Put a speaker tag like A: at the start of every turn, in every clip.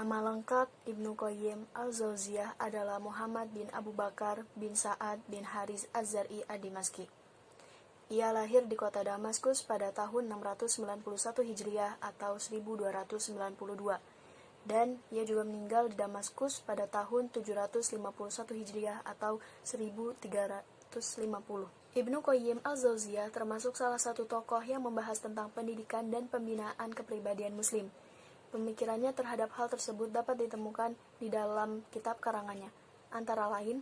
A: Nama lengkap Ibnu Qayyim al-Jauziyah adalah Muhammad bin Abu Bakar bin Sa'ad bin Haris Az-Zar'i ad-Dimashqi. Ia lahir di kota Damaskus pada tahun 691 Hijriah atau 1292, dan ia juga meninggal di Damaskus pada tahun 751 Hijriah atau 1350. Ibnu Qayyim al-Jauziyah termasuk salah satu tokoh yang membahas tentang pendidikan dan pembinaan kepribadian muslim. Pemikirannya terhadap hal tersebut dapat ditemukan di dalam kitab karangannya, antara lain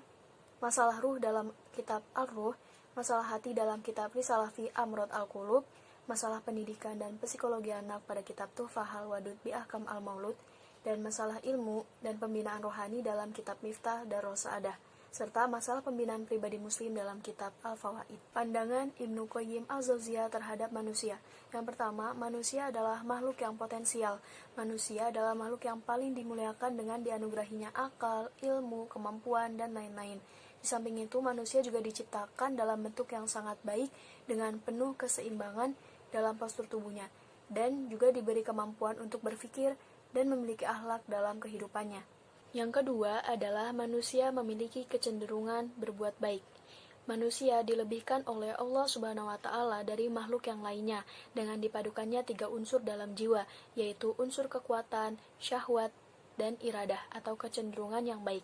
A: masalah ruh dalam kitab Al-Ruh, masalah hati dalam kitab Risalah fi Amrod Al-Qulub, masalah pendidikan dan psikologi anak pada kitab Tuhfah Al-Wadud bi Ahkam Al-Maulud, dan masalah ilmu dan pembinaan rohani dalam kitab Miftah Darus Sa'adah, serta masalah pembinaan pribadi muslim dalam kitab Al-Fawaid. Pandangan Ibnu Qayyim al-Jauziyah terhadap manusia. Yang pertama, manusia adalah makhluk yang potensial. Manusia adalah makhluk yang paling dimuliakan dengan dianugerahinya akal, ilmu, kemampuan, dan lain-lain. Di samping itu, manusia juga diciptakan dalam bentuk yang sangat baik dengan penuh keseimbangan dalam postur tubuhnya, dan juga diberi kemampuan untuk berpikir dan memiliki akhlak dalam kehidupannya. Yang kedua adalah manusia memiliki kecenderungan berbuat baik. Manusia dilebihkan oleh Allah Subhanahu wa Ta'ala dari makhluk yang lainnya dengan dipadukannya 3 unsur dalam jiwa, yaitu unsur kekuatan, syahwat, dan iradah atau kecenderungan yang baik.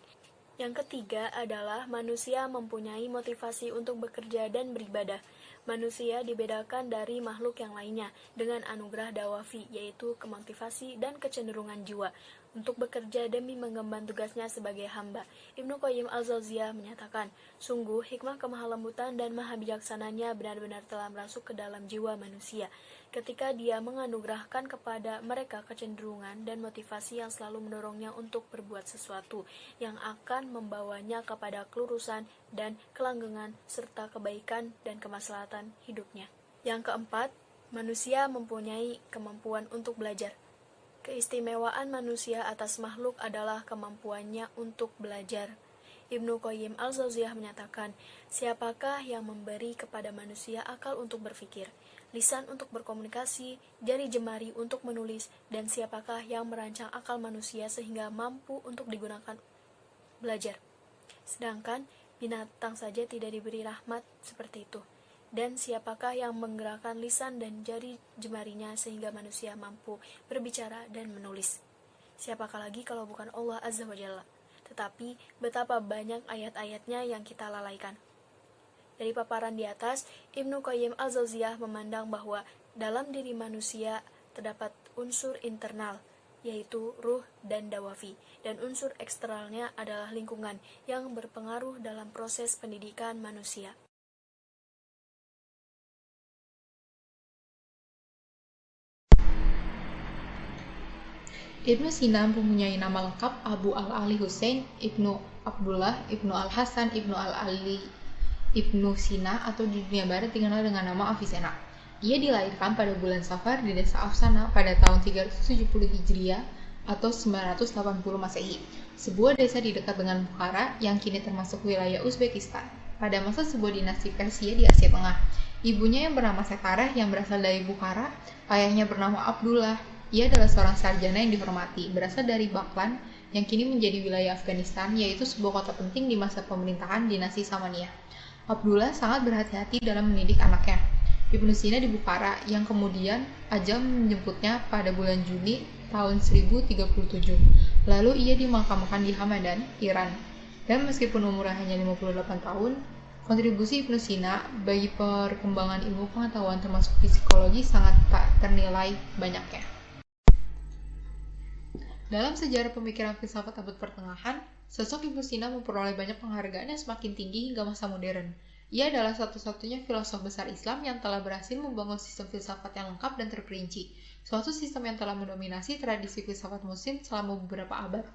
A: Yang ketiga adalah manusia mempunyai motivasi untuk bekerja dan beribadah. Manusia dibedakan dari makhluk yang lainnya dengan anugerah dawafi, yaitu kemotivasi dan kecenderungan jiwa untuk bekerja demi mengemban tugasnya sebagai hamba. Ibnu Qayyim al-Jauziyah menyatakan, sungguh hikmah kemahalembutan dan maha bijaksananya benar-benar telah merasuk ke dalam jiwa manusia, ketika dia menganugerahkan kepada mereka kecenderungan dan motivasi yang selalu mendorongnya untuk berbuat sesuatu yang akan membawanya kepada kelurusan dan kelanggengan serta kebaikan dan kemaslahatan hidupnya. Yang keempat, manusia mempunyai kemampuan untuk belajar. Keistimewaan manusia atas makhluk adalah kemampuannya untuk belajar. Ibnu Qayyim al-Jauziyah menyatakan, siapakah yang memberi kepada manusia akal untuk berpikir, lisan untuk berkomunikasi, jari jemari untuk menulis, dan siapakah yang merancang akal manusia sehingga mampu untuk digunakan belajar. Sedangkan binatang saja tidak diberi rahmat seperti itu. Dan siapakah yang menggerakkan lisan dan jari jemarinya sehingga manusia mampu berbicara dan menulis? Siapakah lagi kalau bukan Allah Azza wa Jalla? Tetapi betapa banyak ayat-ayatnya yang kita lalaikan. Dari paparan di atas, Ibnu Qayyim al-Jauziyah memandang bahwa dalam diri manusia terdapat unsur internal, yaitu ruh dan dawafi, dan unsur eksternalnya adalah lingkungan yang berpengaruh dalam proses pendidikan manusia.
B: Ibnu Sina mempunyai nama lengkap Abu al-Ali Husain Ibnu Abdullah Ibnu al-Hasan Ibnu al-Ali Ibnu Sina, atau di dunia barat dikenal dengan nama Avicenna. Ia dilahirkan pada bulan Safar di desa Afsana pada tahun 370 Hijriah atau 980 Masehi, sebuah desa di dekat dengan Bukhara yang kini termasuk wilayah Uzbekistan. Pada masa sebuah dinasti Persia di Asia Tengah, ibunya yang bernama Setareh yang berasal dari Bukhara, ayahnya bernama Abdullah. Ia adalah seorang sarjana yang dihormati, berasal dari Baghlan yang kini menjadi wilayah Afghanistan, yaitu sebuah kota penting di masa pemerintahan dinasti Samaniyah. Abdullah sangat berhati-hati dalam mendidik anaknya, Ibnu Sina di Bukhara, yang kemudian ajal menjemputnya pada bulan Juni tahun 1037. Lalu ia dimakamkan di Hamadan, Iran. Dan meskipun umurnya hanya 58 tahun, kontribusi Ibnu Sina bagi perkembangan ilmu pengetahuan termasuk psikologi sangat tak ternilai banyaknya. Dalam sejarah pemikiran filsafat abad pertengahan, sosok Ibnu Sina memperoleh banyak penghargaan yang semakin tinggi hingga masa modern. Ia adalah satu-satunya filosof besar Islam yang telah berhasil membangun sistem filsafat yang lengkap dan terperinci, suatu sistem yang telah mendominasi tradisi filsafat muslim selama beberapa abad.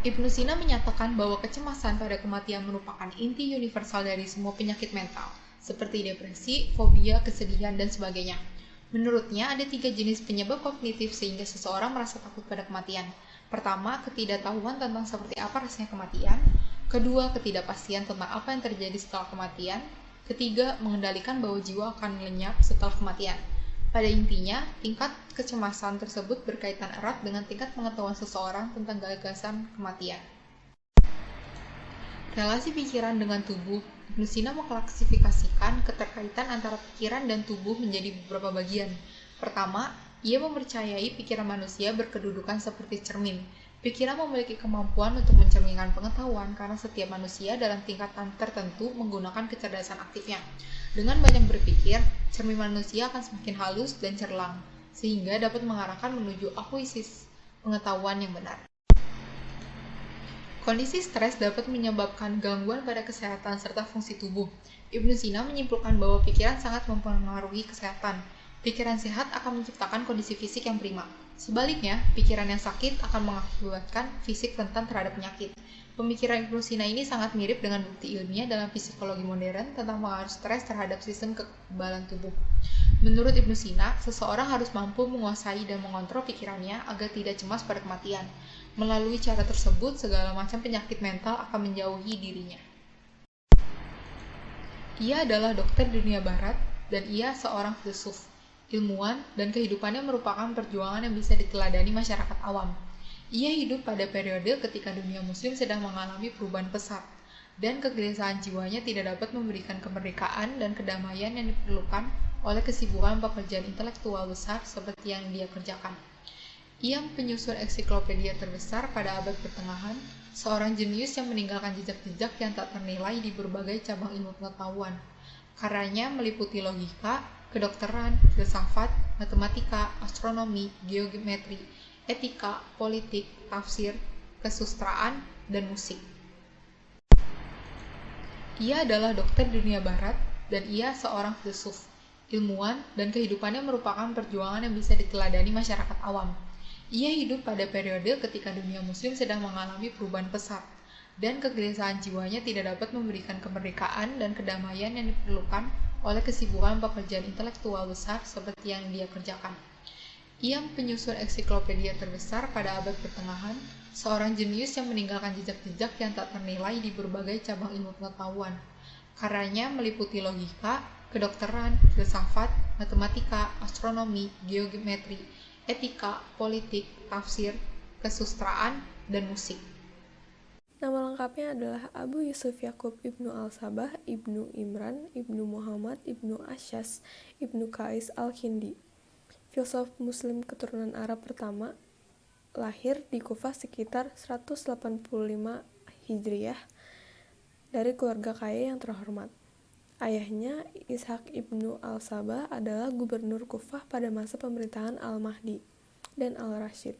B: Ibnu Sina menyatakan bahwa kecemasan pada kematian merupakan inti universal dari semua penyakit mental, seperti depresi, fobia, kesedihan, dan sebagainya. Menurutnya, ada 3 jenis penyebab kognitif sehingga seseorang merasa takut pada kematian. Pertama, ketidaktahuan tentang seperti apa rasanya kematian. Kedua, ketidakpastian tentang apa yang terjadi setelah kematian. Ketiga, mengendalikan bahwa jiwa akan lenyap setelah kematian. Pada intinya, tingkat kecemasan tersebut berkaitan erat dengan tingkat pengetahuan seseorang tentang gagasan kematian. Relasi pikiran dengan tubuh. Ibnu Sina mengklasifikasikan keterkaitan antara pikiran dan tubuh menjadi beberapa bagian. Pertama, ia mempercayai pikiran manusia berkedudukan seperti cermin. Pikiran memiliki kemampuan untuk mencerminkan pengetahuan karena setiap manusia dalam tingkatan tertentu menggunakan kecerdasan aktifnya. Dengan banyak berpikir, cermin manusia akan semakin halus dan cerlang, sehingga dapat mengarahkan menuju akuisisi pengetahuan yang benar. Kondisi stres dapat menyebabkan gangguan pada kesehatan serta fungsi tubuh. Ibnu Sina menyimpulkan bahwa pikiran sangat mempengaruhi kesehatan. Pikiran sehat akan menciptakan kondisi fisik yang prima. Sebaliknya, pikiran yang sakit akan mengakibatkan fisik rentan terhadap penyakit. Pemikiran Ibnu Sina ini sangat mirip dengan bukti ilmiah dalam psikologi modern tentang pengaruh stres terhadap sistem kekebalan tubuh. Menurut Ibnu Sina, seseorang harus mampu menguasai dan mengontrol pikirannya agar tidak cemas pada kematian. Melalui cara tersebut, segala macam penyakit mental akan menjauhi dirinya. Ia adalah dokter dunia barat, dan ia seorang filsuf, ilmuwan, dan kehidupannya merupakan perjuangan yang bisa diteladani masyarakat awam. Ia hidup pada periode ketika dunia muslim sedang mengalami perubahan pesat, dan kegelisahan jiwanya tidak dapat memberikan kemerdekaan dan kedamaian yang diperlukan oleh kesibukan pekerjaan intelektual besar seperti yang dia kerjakan. Ia penyusun ensiklopedia terbesar pada abad pertengahan, seorang jenius yang meninggalkan jejak-jejak yang tak ternilai di berbagai cabang ilmu pengetahuan. Karyanya meliputi logika, kedokteran, filsafat, matematika, astronomi, geometri, etika, politik, tafsir, kesusastraan, dan musik. Ia adalah dokter dunia barat, dan ia seorang filsuf, ilmuwan, dan kehidupannya merupakan perjuangan yang bisa diteladani masyarakat awam. Ia hidup pada periode ketika dunia muslim sedang mengalami perubahan pesat, dan kegelisahan jiwanya tidak dapat memberikan kemerdekaan dan kedamaian yang diperlukan oleh kesibukan pekerjaan intelektual besar seperti yang dia kerjakan. Ia penyusun ensiklopedia terbesar pada abad pertengahan, seorang jenius yang meninggalkan jejak-jejak yang tak ternilai di berbagai cabang ilmu pengetahuan. Karyanya meliputi logika, kedokteran, filsafat, matematika, astronomi, geometri, etika, politik, tafsir, kesusastraan, dan musik.
A: Nama lengkapnya adalah Abu Yusuf Yakub Ibnu Al-Sabah, Ibnu Imran, Ibnu Muhammad, Ibnu Asyas, Ibnu Qais Al-Kindi. Filsuf muslim keturunan Arab pertama, lahir di Kufah sekitar 185 Hijriyah dari keluarga kaya yang terhormat. Ayahnya, Ishaq ibnu al-Sabah, adalah gubernur Kufah pada masa pemerintahan Al-Mahdi dan Al-Rashid.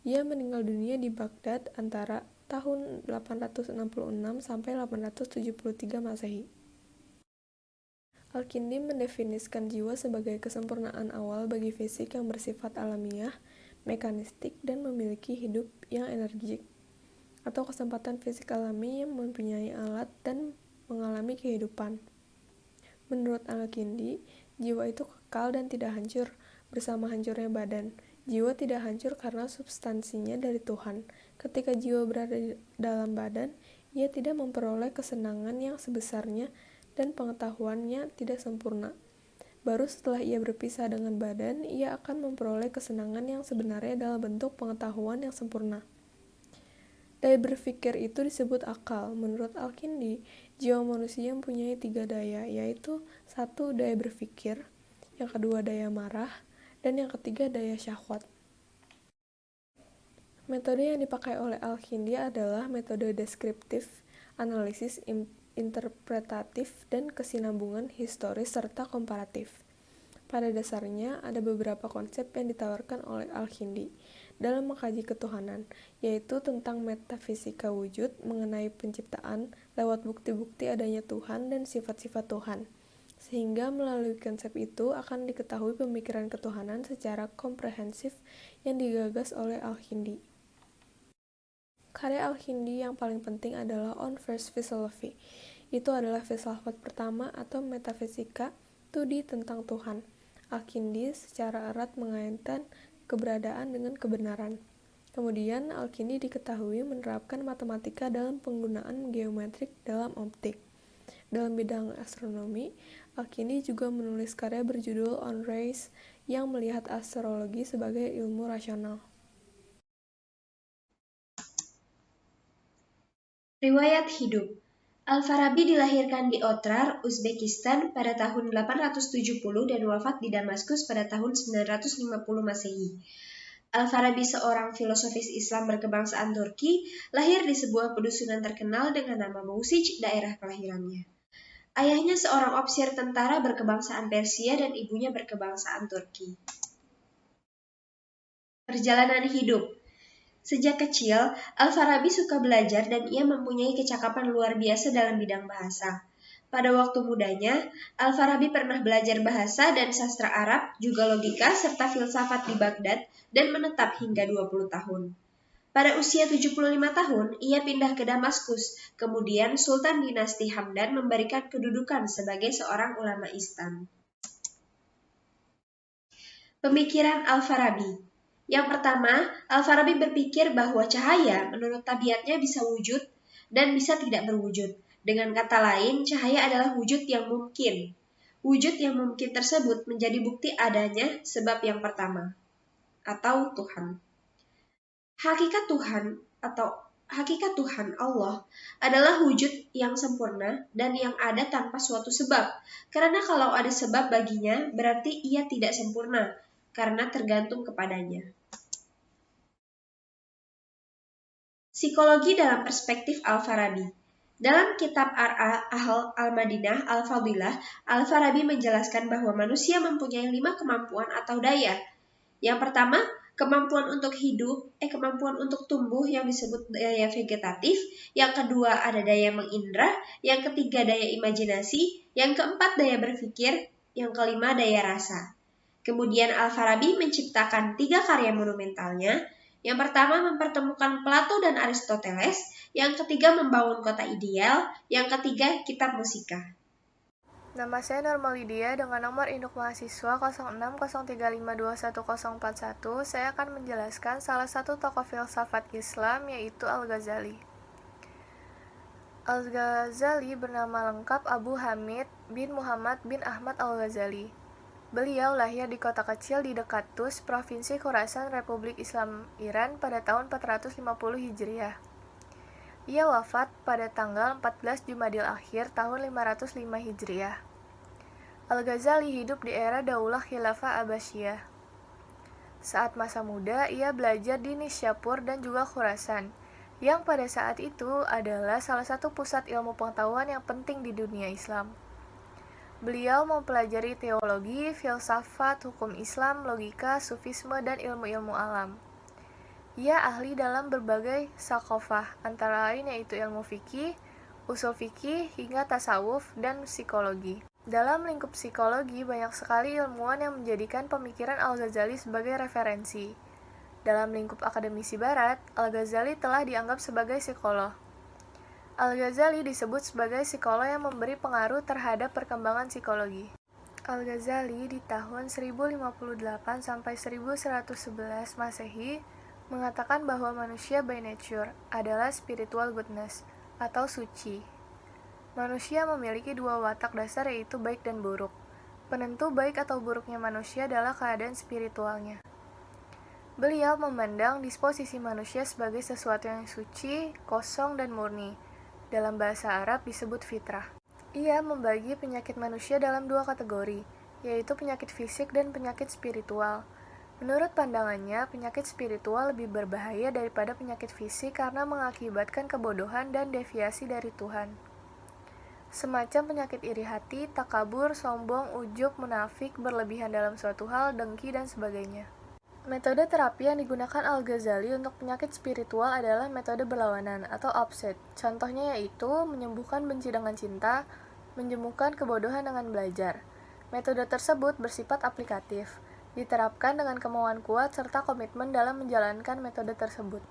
A: Ia meninggal dunia di Baghdad antara tahun 866 sampai 873 Masehi. Al-Kindi mendefinisikan jiwa sebagai kesempurnaan awal bagi fisik yang bersifat alamiah, mekanistik, dan memiliki hidup yang energik, atau kesempatan fisik alami yang mempunyai alat dan mengalami kehidupan. Menurut Al-Kindi, jiwa itu kekal dan tidak hancur bersama hancurnya badan. Jiwa tidak hancur karena substansinya dari Tuhan. Ketika jiwa berada dalam badan, ia tidak memperoleh kesenangan yang sebesarnya dan pengetahuannya tidak sempurna. Baru setelah ia berpisah dengan badan, ia akan memperoleh kesenangan yang sebenarnya dalam bentuk pengetahuan yang sempurna. Daya berpikir itu disebut akal. Menurut Al-Kindi, jiwa manusia mempunyai 3 daya, yaitu 1. Daya berpikir, yang kedua daya marah, dan yang ketiga daya syahwat. Metode yang dipakai oleh Al-Kindi adalah metode deskriptif, analisis interpretatif, dan kesinambungan historis serta komparatif. Pada dasarnya, ada beberapa konsep yang ditawarkan oleh Al-Kindi dalam mengkaji ketuhanan, yaitu tentang metafisika wujud, mengenai penciptaan lewat bukti-bukti adanya Tuhan dan sifat-sifat Tuhan, sehingga melalui konsep itu akan diketahui pemikiran ketuhanan secara komprehensif yang digagas oleh Al-Kindi. Karya Al-Kindi yang paling penting adalah On First Philosophy. Itu adalah filsafat pertama atau metafisika studi tentang Tuhan. Al-Kindi secara erat mengaitkan keberadaan dengan kebenaran. Kemudian, Al-Kindi diketahui menerapkan matematika dalam penggunaan geometrik dalam optik. Dalam bidang astronomi, Al-Kindi juga menulis karya berjudul On Rays yang melihat astrologi sebagai ilmu rasional.
C: Riwayat hidup. Al-Farabi dilahirkan di Otrar, Uzbekistan pada tahun 870 dan wafat di Damaskus pada tahun 950 Masehi. Al-Farabi, seorang filosofis Islam berkebangsaan Turki, lahir di sebuah pedusunan terkenal dengan nama Bausic, daerah kelahirannya. Ayahnya seorang ofisir tentara berkebangsaan Persia dan ibunya berkebangsaan Turki. Perjalanan hidup. Sejak kecil, Al-Farabi suka belajar dan ia mempunyai kecakapan luar biasa dalam bidang bahasa. Pada waktu mudanya, Al-Farabi pernah belajar bahasa dan sastra Arab, juga logika, serta filsafat di Baghdad dan menetap hingga 20 tahun. Pada usia 75 tahun, ia pindah ke Damaskus. Kemudian Sultan Dinasti Hamdan memberikan kedudukan sebagai seorang ulama Islam. Pemikiran Al-Farabi. Yang pertama, Al-Farabi berpikir bahwa cahaya menurut tabiatnya bisa wujud dan bisa tidak berwujud. Dengan kata lain, cahaya adalah wujud yang mungkin. Wujud yang mungkin tersebut menjadi bukti adanya sebab yang pertama, atau Tuhan. Hakikat Tuhan Allah adalah wujud yang sempurna dan yang ada tanpa suatu sebab. Karena kalau ada sebab baginya, berarti ia tidak sempurna, karena tergantung kepadanya. Psikologi dalam perspektif Al-Farabi. Dalam kitab Ahl al-Madinah Al-Fadilah, Al-Farabi menjelaskan bahwa manusia mempunyai 5 kemampuan atau daya. Yang pertama, kemampuan untuk kemampuan untuk tumbuh yang disebut daya vegetatif. Yang kedua ada daya mengindra. Yang ketiga daya imajinasi. Yang keempat daya berpikir. Yang kelima daya rasa. Kemudian Al-Farabi menciptakan 3 karya monumentalnya. Yang pertama mempertemukan Plato dan Aristoteles, yang ketiga membangun kota ideal, yang ketiga kitab musika.
A: Nama saya Norma Lydia dengan nomor induk mahasiswa 0603521041. Saya akan menjelaskan salah satu tokoh filsafat Islam yaitu Al-Ghazali. Al-Ghazali bernama lengkap Abu Hamid bin Muhammad bin Ahmad Al-Ghazali. Beliau lahir di kota kecil di dekat Tus, Provinsi Khurasan, Republik Islam Iran pada tahun 450 Hijriah. Ia wafat pada tanggal 14 Jumadil Akhir tahun 505 Hijriah. Al-Ghazali hidup di era Daulah Khilafah Abbasiyah. Saat masa muda, ia belajar di Nisyapur dan juga Khurasan, yang pada saat itu adalah salah satu pusat ilmu pengetahuan yang penting di dunia Islam. Beliau mempelajari teologi, filsafat, hukum Islam, logika, sufisme, dan ilmu-ilmu alam. Ia ahli dalam berbagai sakofah, antara lain yaitu ilmu fikih, usul fikih, hingga tasawuf, dan psikologi. Dalam lingkup psikologi, banyak sekali ilmuwan yang menjadikan pemikiran Al-Ghazali sebagai referensi. Dalam lingkup akademisi barat, Al-Ghazali telah dianggap sebagai psikolog. Al-Ghazali disebut sebagai psikolog yang memberi pengaruh terhadap perkembangan psikologi. Al-Ghazali di tahun 1058 sampai 1111 Masehi mengatakan bahwa manusia by nature adalah spiritual goodness atau suci. Manusia memiliki 2 watak dasar yaitu baik dan buruk. Penentu baik atau buruknya manusia adalah keadaan spiritualnya. Beliau memandang disposisi manusia sebagai sesuatu yang suci, kosong, dan murni. Dalam bahasa Arab disebut fitrah. Ia membagi penyakit manusia dalam 2 kategori, yaitu penyakit fisik dan penyakit spiritual. Menurut pandangannya, penyakit spiritual lebih berbahaya daripada penyakit fisik karena mengakibatkan kebodohan dan deviasi dari Tuhan. Semacam penyakit iri hati, takabur, sombong, ujub, munafik, berlebihan dalam suatu hal, dengki, dan sebagainya. Metode terapi yang digunakan Al-Ghazali untuk penyakit spiritual adalah metode berlawanan atau opposite. Contohnya yaitu menyembuhkan benci dengan cinta, menyembuhkan kebodohan dengan belajar. Metode tersebut bersifat aplikatif, diterapkan dengan kemauan kuat serta komitmen dalam menjalankan metode tersebut.